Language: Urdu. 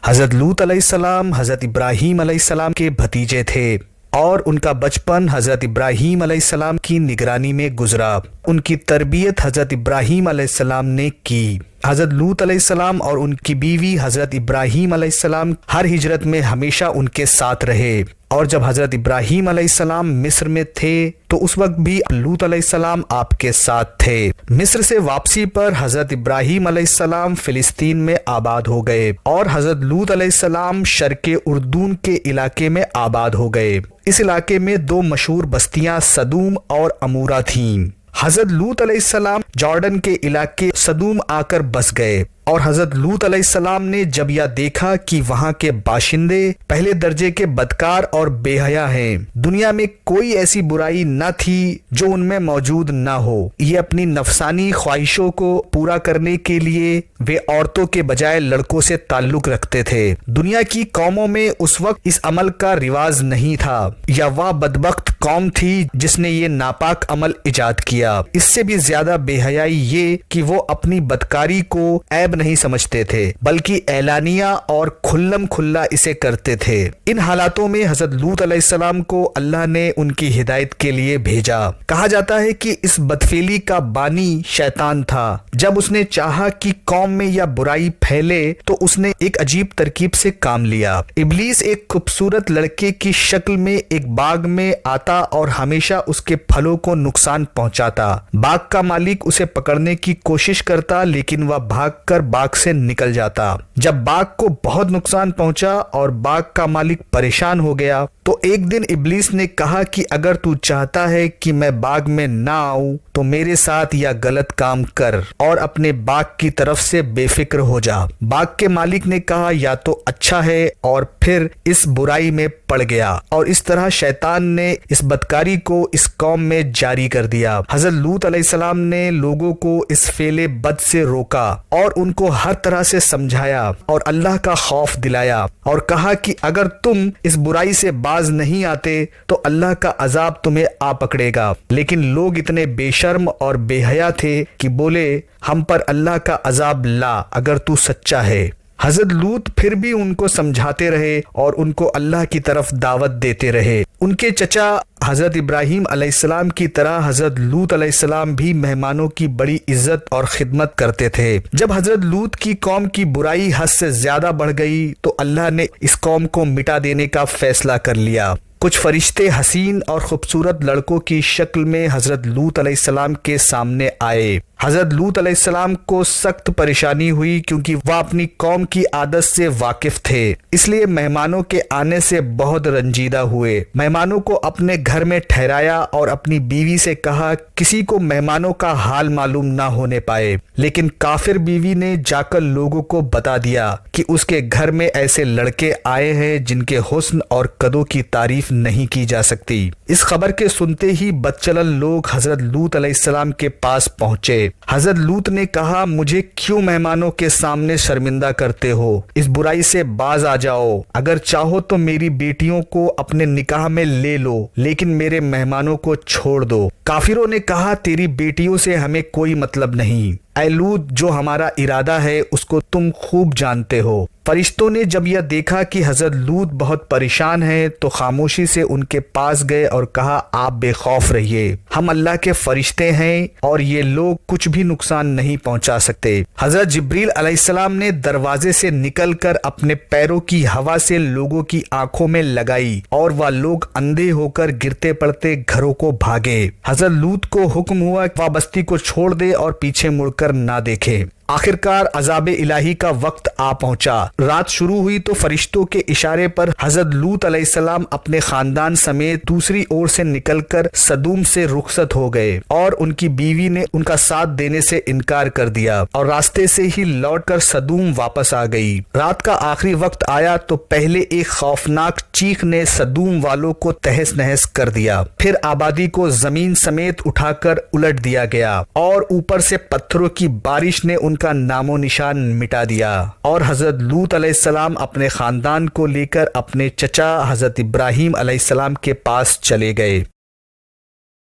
حضرت لوط علیہ السلام حضرت ابراہیم علیہ السلام کے بھتیجے تھے اور ان کا بچپن حضرت ابراہیم علیہ السلام کی نگرانی میں گزرا۔ ان کی تربیت حضرت ابراہیم علیہ السلام نے کی۔ حضرت لوط علیہ السلام اور ان کی بیوی حضرت ابراہیم علیہ السلام ہر ہجرت میں ہمیشہ ان کے ساتھ رہے، اور جب حضرت ابراہیم علیہ السلام مصر میں تھے تو اس وقت بھی لوط علیہ السلام آپ کے ساتھ تھے۔ مصر سے واپسی پر حضرت ابراہیم علیہ السلام فلسطین میں آباد ہو گئے اور حضرت لوط علیہ السلام شرق اردن کے علاقے میں آباد ہو گئے۔ اس علاقے میں دو مشہور بستیاں سدوم اور عمورہ تھیں۔ حضرت لوط علیہ السلام جارڈن کے علاقے سدوم آ کر بس گئے، اور حضرت لوط علیہ السلام نے جب یہ دیکھا کہ وہاں کے باشندے پہلے درجے کے بدکار اور بے حیا ہیں، دنیا میں کوئی ایسی برائی نہ تھی جو ان میں موجود نہ ہو، یہ اپنی نفسانی خواہشوں کو پورا کرنے کے لیے وہ عورتوں کے بجائے لڑکوں سے تعلق رکھتے تھے۔ دنیا کی قوموں میں اس وقت اس عمل کا رواج نہیں تھا، یا وہ بدبخت قوم تھی جس نے یہ ناپاک عمل ایجاد کیا۔ اس سے بھی زیادہ بے حیائی یہ کہ وہ اپنی بدکاری کو عیب نہیں سمجھتے تھے، بلکہ اعلانیہ اور کھلم کھلا اسے کرتے تھے۔ ان حالاتوں میں حضرت لوط علیہ السلام کو اللہ نے ان کی ہدایت کے لیے بھیجا۔ کہا جاتا ہے کہ اس بدفعلی کا بانی شیطان تھا۔ جب اس نے چاہا کہ قوم میں یا برائی پھیلے تو اس نے ایک عجیب ترکیب سے کام لیا۔ ابلیس ایک خوبصورت لڑکے کی شکل میں ایک باغ میں آتا اور ہمیشہ اس کے پھلوں کو نقصان پہنچاتا۔ باغ کا مالک اسے پکڑنے کی کوشش کرتا، لیکن وہ بھاگ کر باغ سے نکل جاتا۔ جب باغ کو بہت نقصان پہنچا اور باغ کا مالک پریشان ہو گیا تو ایک دن ابلیس نے کہا کہ اگر تو چاہتا ہے کہ میں باغ میں نہ آؤں تو میرے ساتھ یا غلط کام کر اور اپنے باغ کی طرف سے بے فکر ہو جا۔ باغ کے مالک نے کہا یا تو اچھا ہے، اور پھر اس برائی میں پڑ گیا، اور اس طرح شیطان نے اس بدکاری کو اس قوم میں جاری کر دیا۔ حضرت لوط علیہ السلام نے لوگوں کو اس فعل بد سے روکا اور ان کو ہر طرح سے سمجھایا اور اللہ کا خوف دلایا، اور کہا کہ اگر تم اس برائی سے باز نہیں آتے تو اللہ کا عذاب تمہیں آ پکڑے گا۔ لیکن لوگ اتنے بے شرم اور بے حیا تھے کہ بولے ہم پر اللہ کا عذاب لا اگر تو سچا ہے۔ حضرت لوط پھر بھی ان کو سمجھاتے رہے اور ان کو اللہ کی طرف دعوت دیتے رہے۔ ان کے چچا حضرت ابراہیم علیہ السلام کی طرح حضرت لوط علیہ السلام بھی مہمانوں کی بڑی عزت اور خدمت کرتے تھے۔ جب حضرت لوط کی قوم کی برائی حد سے زیادہ بڑھ گئی تو اللہ نے اس قوم کو مٹا دینے کا فیصلہ کر لیا۔ کچھ فرشتے حسین اور خوبصورت لڑکوں کی شکل میں حضرت لوط علیہ السلام کے سامنے آئے۔ حضرت لوط علیہ السلام کو سخت پریشانی ہوئی کیونکہ وہ اپنی قوم کی عادت سے واقف تھے، اس لیے مہمانوں کے آنے سے بہت رنجیدہ ہوئے۔ مہمانوں کو اپنے گھر میں ٹھہرایا اور اپنی بیوی سے کہا کسی کو مہمانوں کا حال معلوم نہ ہونے پائے، لیکن کافر بیوی نے جا کر لوگوں کو بتا دیا کہ اس کے گھر میں ایسے لڑکے آئے ہیں جن کے حسن اور قدوں کی تعریف نہیں کی جا سکتی۔ اس خبر کے سنتے ہی بدچلن لوگ حضرت لوط علیہ السلام کے پاس پہنچے۔ حضرت لوط نے کہا مجھے کیوں مہمانوں کے سامنے شرمندہ کرتے ہو؟ اس برائی سے باز آ جاؤ۔ اگر چاہو تو میری بیٹیوں کو اپنے نکاح میں لے لو، لیکن میرے مہمانوں کو چھوڑ دو۔ کافروں نے کہا تیری بیٹیوں سے ہمیں کوئی مطلب نہیں، اے لوط جو ہمارا ارادہ ہے اس کو تم خوب جانتے ہو۔ فرشتوں نے جب یہ دیکھا کہ حضرت لوط بہت پریشان ہیں تو خاموشی سے ان کے پاس گئے اور کہا آپ بے خوف رہیے، ہم اللہ کے فرشتے ہیں اور یہ لوگ کچھ بھی نقصان نہیں پہنچا سکتے۔ حضرت جبریل علیہ السلام نے دروازے سے نکل کر اپنے پیروں کی ہوا سے لوگوں کی آنکھوں میں لگائی اور وہ لوگ اندھے ہو کر گرتے پڑتے گھروں کو بھاگے۔ حضرت لوط کو حکم ہوا کہ وہ بستی کو چھوڑ دے اور پیچھے مڑ کر نہ دیکھے۔ آخرکار عذاب الہی کا وقت آ پہنچا۔ رات شروع ہوئی تو فرشتوں کے اشارے پر حضرت لوط علیہ السلام اپنے خاندان سمیت دوسری اور سے نکل کر سدوم سے رخصت ہو گئے، اور ان کی بیوی نے ان کا ساتھ دینے سے انکار کر دیا اور راستے سے ہی لوٹ کر سدوم واپس آ گئی۔ رات کا آخری وقت آیا تو پہلے ایک خوفناک چیخ نے سدوم والوں کو تہس نہس کر دیا، پھر آبادی کو زمین سمیت اٹھا کر الٹ دیا گیا، اور اوپر سے پتھروں کی بارش نے ان کا نام و نشان مٹا دیا، اور حضرت لوط علیہ السلام اپنے خاندان کو لے کر اپنے چچا حضرت ابراہیم علیہ السلام کے پاس چلے گئے۔